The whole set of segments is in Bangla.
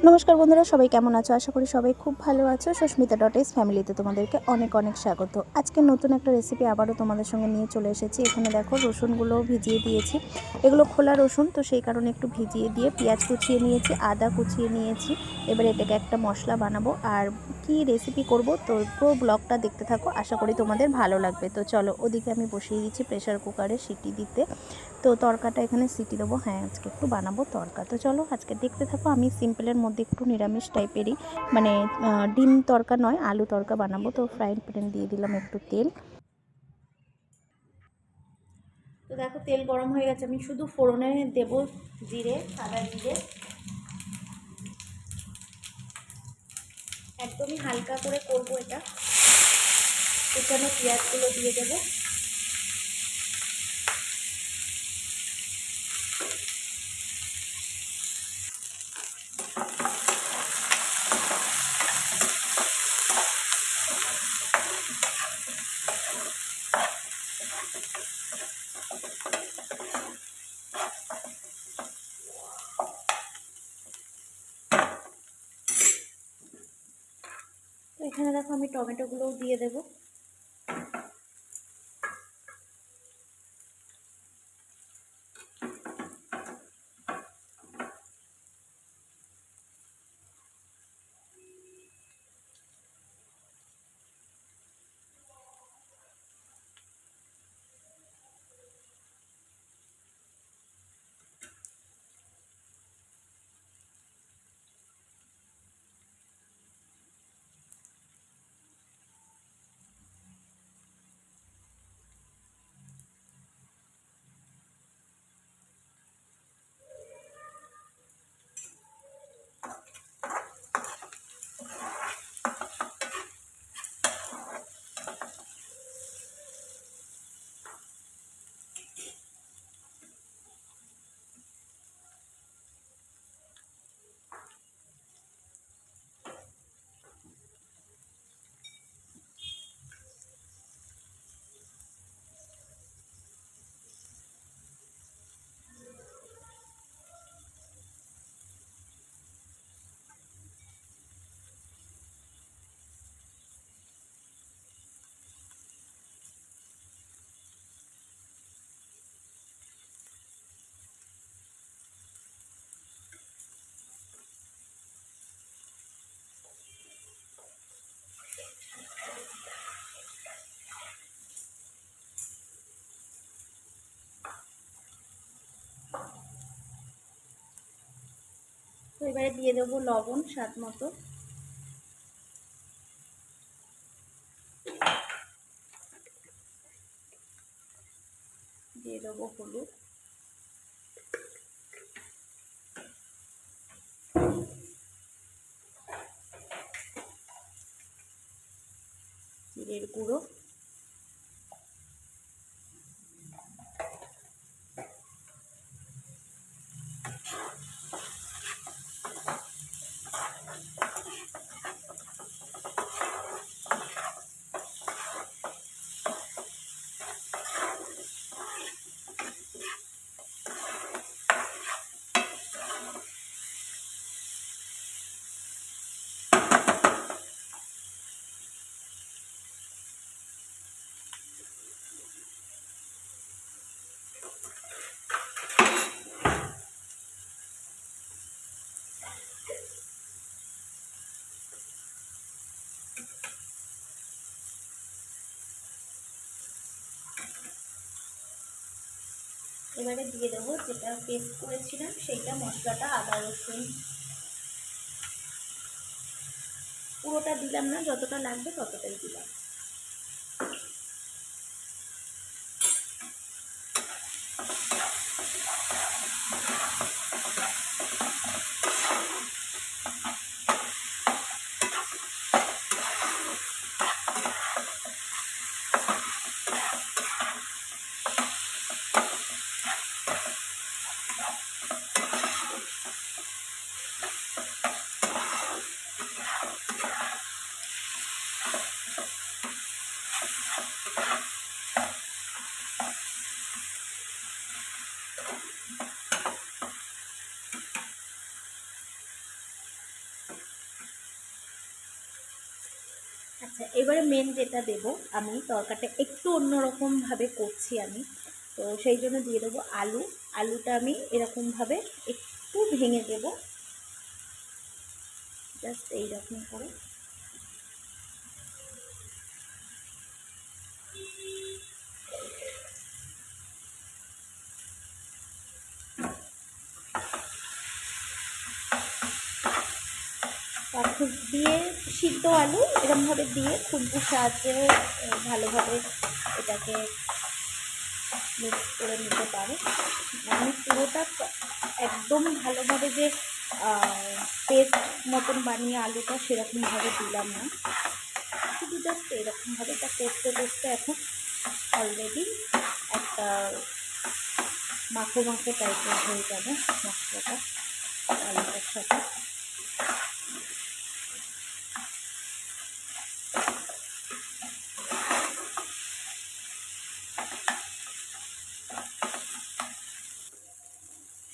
নমস্কার বন্ধুরা, সবাই কেমন আছো? আশা করি সবাই খুব ভালো আছো। সুস্মিতা ডট এস ফ্যামিলিতে তোমাদেরকে অনেক অনেক স্বাগত। আজকে নতুন একটা রেসিপি আবারও তোমাদের সঙ্গে নিয়ে চলে এসেছি। এখানে দেখো রসুনগুলো ভিজিয়ে দিয়েছি, এগুলো খোলা রসুন, তো সেই কারণে একটু ভিজিয়ে দিয়ে পেঁয়াজ কুচিয়ে নিয়েছি, আদা কুচিয়ে নিয়েছি। এবার এটাকে একটা মশলা বানাবো। আর কি রেসিপি করব তো পুরো ব্লগটা দেখতে থাকো, আশা করি তোমাদের ভালো লাগবে। তো চলো, ওদিকে আমি বসিয়ে দিচ্ছি প্রেশার কুকারে সিটি দিতে। তো তরকাটা এখানে সিটি দেবো। হ্যাঁ, আজকে একটু বানাবো তরকা। তো চলো আজকে দেখতে থাকো। আমি সিম্পলের মধ্যে একটু নিরামিষ টাইপেরই, মানে ডিম তরকা নয়, আলু তরকা বানাবো। তো ফ্রাইং প্যানে দিয়ে দিলাম একটু তেল। তো দেখো তেল গরম হয়ে গেছে, আমি শুধু ফোড়নে দেবো জিরে, সাদা জিরে, একদমই হালকা করে করবো এটা। এখানে পেঁয়াজগুলো দিয়ে দেবো। তো এখানে দেখো আমি টমেটোগুলোও দিয়ে দেবো। তো এবারে দিয়ে দেবো লবণ স্বাদ মতো, দিয়ে দেবো হলুদ, জিরের গুঁড়ো, এবারে দিয়ে দেবো যেটা পেস্ট করেছিলাম সেইটা, মশলাটা আদা রসুন। পুরোটা দিলাম না, যতটা লাগবে ততটাই দিলাম। আচ্ছা, এবারে মেন যেটা দেব, আমি তরকারিটা একটু অন্যরকমভাবে করছি আমি, তো সেই জন্য দিয়ে দেবো আলু। আলুটা আমি এরকমভাবে একটু ভেঙে দেব, জাস্ট এইরকম করে। তারপর দিয়ে সিদ্ধ আলু এরকমভাবে দিয়ে খুন্তির সাহায্যে ভালোভাবে এটাকে মিক্স করে নিতে পারো। আমি পুরোটা একদম ভালোভাবে যে পেস্ট মতন বানিয়ে আলুটা সেরকমভাবে দিলাম না, শুধু জাস্ট এরকমভাবে এটা করতে করতে এখন অলরেডি একটা মাখো মাখো টাইপের হয়ে যাবে মশলাটা আলুটার সাথে।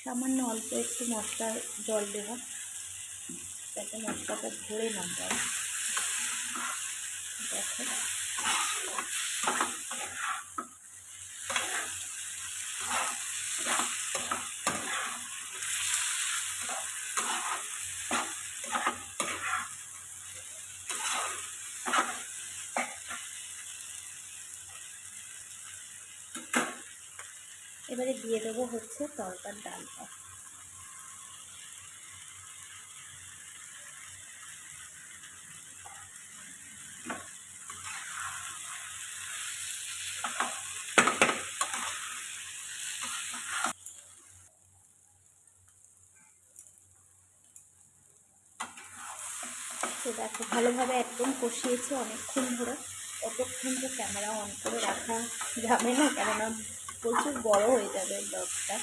সামান্য অল্প একটু মশলার জল দেবো যাতে মশলাটা ধরে না যায়। দেখো এবারে দিয়ে দেবো হচ্ছে তরকার ডালটা। তো দেখো ভালোভাবে একদম কষিয়েছি অনেকক্ষণ ধরে। অতক্ষণ তো ক্যামেরা অন করে রাখা যাবে না, কেননা প্রচুর বড় হয়ে যাবে ব্লগটা।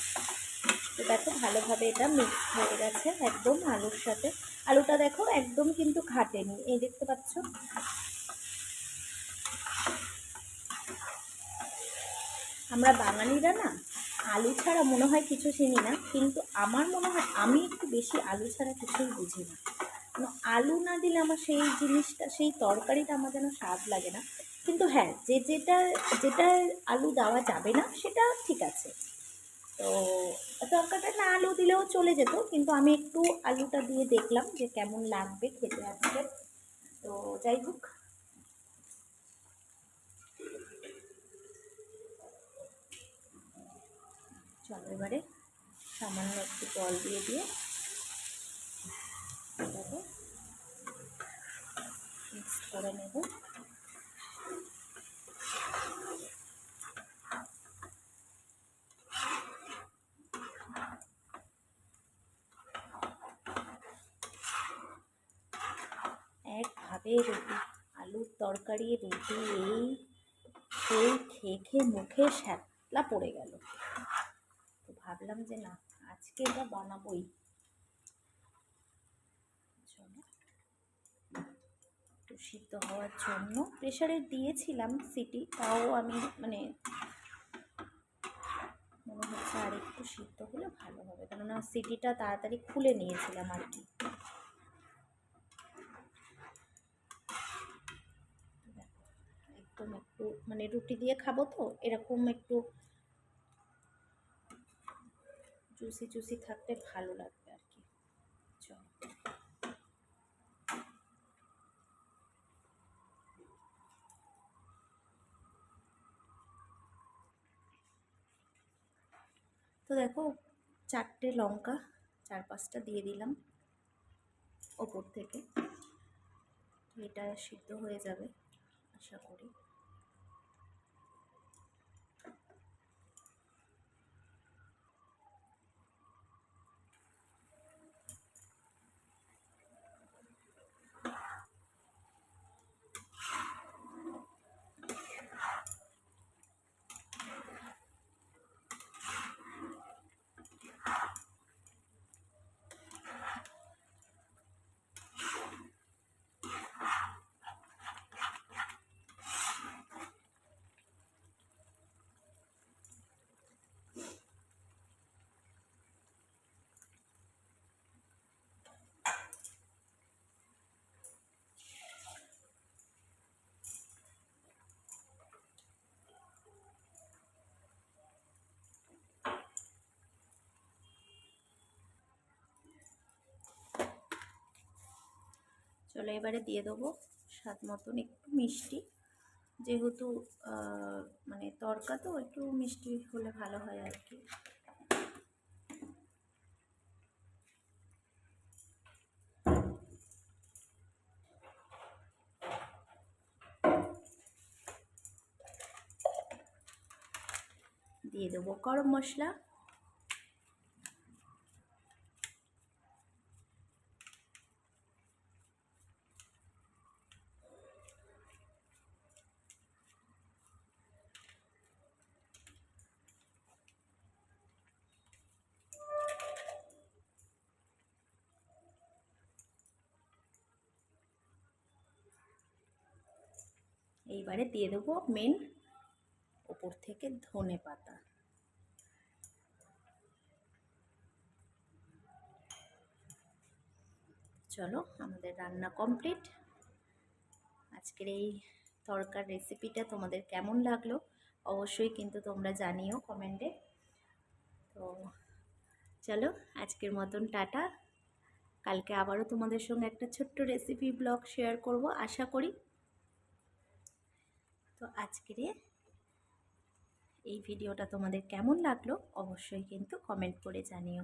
তো দেখো ভালোভাবে এটা মিক্স হয়ে গেছে একদম আলুর সাথে। আলুটা দেখো একদম কিন্তু ঘাটেনি, এই দেখতে পাচ্ছ। আমরা বাঙালিরা না আলু ছাড়া মনে হয় কিছু চিনি না, কিন্তু আমার মনে হয় আমি একটু বেশি আলু ছাড়া কিছুই বুঝি না। আলু না দিলে আমার সেই জিনিসটা, সেই তরকারিটা আমার যেন স্বাদ লাগে না। কিন্তু হ্যাঁ, যেটা যেটা আলু দেওয়া যাবে না সেটা ঠিক আছে। তো তরকারিটা না আলু দিলেও চলে যেত, কিন্তু আমি একটু আলুটা দিয়ে দেখলাম যে কেমন লাগবে খেতে আজকে। তো যাই হোক, চলো এবারে সামান্য একটু জল দিয়ে এটাকে মিক্স করে নেব। একভাবে রুটি, আলুর তরকারি রুটি, সেই খেয়ে খেয়ে মুখে শ্যাতলা পড়ে গেল। তো ভাবলাম যে না, আজকে এটা বানাবোই। একটু সিদ্ধ হওয়ার জন্য প্রেশারে দিয়েছিলাম সিটি, তাও আমি মানে মনে হচ্ছে আর একটু সিদ্ধ হলে ভালো হবে, কেননা সিটিটা তাড়াতাড়ি খুলে নিয়েছিলাম আর কি। একদম একটু মানে রুটি দিয়ে খাবো তো, এরকম একটু জুসি জুসি থাকতে ভালো লাগবে আর কি। চল, তো দেখো 4টে লঙ্কা 4-5টা দিয়ে দিলাম ওপর থেকে। এটা সিদ্ধ হয়ে যাবে আশা করি। চলো এবারে দিয়ে দেবো স্বাদ মতন একটু মিষ্টি, যেহেতু মানে তরকা তো একটু মিষ্টি হলে ভালো হয় আর কি। দিয়ে দেবো গরম মশলা, এইবারে দিয়ে দেবো মেন ওপর থেকে ধনে পাতা। চলো আমাদের রান্না কমপ্লিট। আজকের এই তরকার রেসিপিটা তোমাদের কেমন লাগলো অবশ্যই কিন্তু তোমরা জানিও কমেন্টে। তো চলো আজকের মতন টাটা, কালকে আবারও তোমাদের সঙ্গে একটা ছোট্ট রেসিপি ব্লগ শেয়ার করব আশা করি। তো আজকের এই ভিডিওটা তোমাদের কেমন লাগলো অবশ্যই কিন্তু কমেন্ট করে জানিও।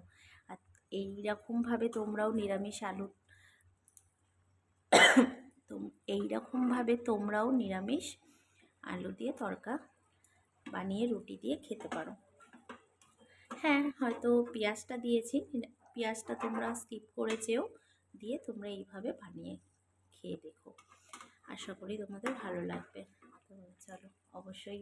আর এইরকমভাবে তোমরাও নিরামিষ আলু তোমরাও নিরামিষ আলু দিয়ে তরকা বানিয়ে রুটি দিয়ে খেতে পারো। হ্যাঁ, হয়তো পেঁয়াজটা দিয়েছি, পেঁয়াজটা তোমরা স্কিপ করে যেও, দিয়ে তোমরা এইভাবে বানিয়ে খেয়ে দেখো, আশা করি তোমাদের ভালো লাগবে। তো চলো অবশ্যই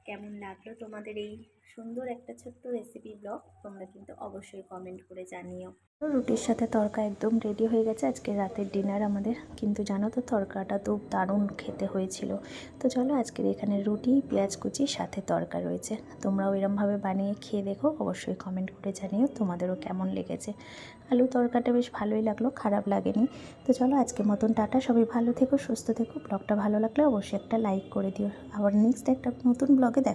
কেমন লাগলো তোমাদের এই সুন্দর একটা ছোট্ট রেসিপি ব্লগ তোমরা কিন্তু অবশ্যই কমেন্ট করে জানিও। রুটির সাথে তরকা একদম রেডি হয়ে গেছে আজকে রাতের ডিনার আমাদের। কিন্তু জানো তো তরকাটা তো দারুণ খেতে হয়েছিল। তো চলো আজকের এখানে রুটি, পেঁয়াজ কুচি সাথে তরকা রয়েছে, তোমরাও এরমভাবে বানিয়ে খেয়ে দেখো, অবশ্যই কমেন্ট করে জানিও তোমাদেরও কেমন লেগেছে। আলু তরকাটা বেশ ভালোই লাগলো, খারাপ লাগেনি। তো চলো আজকের মতন টাটা, সবাই ভালো থেকো, সুস্থ থেকো। ব্লগটা ভালো লাগলে অবশ্যই একটা লাইক করে দিও। আবার নেক্সট একটা নতুন ব্লগে দেখা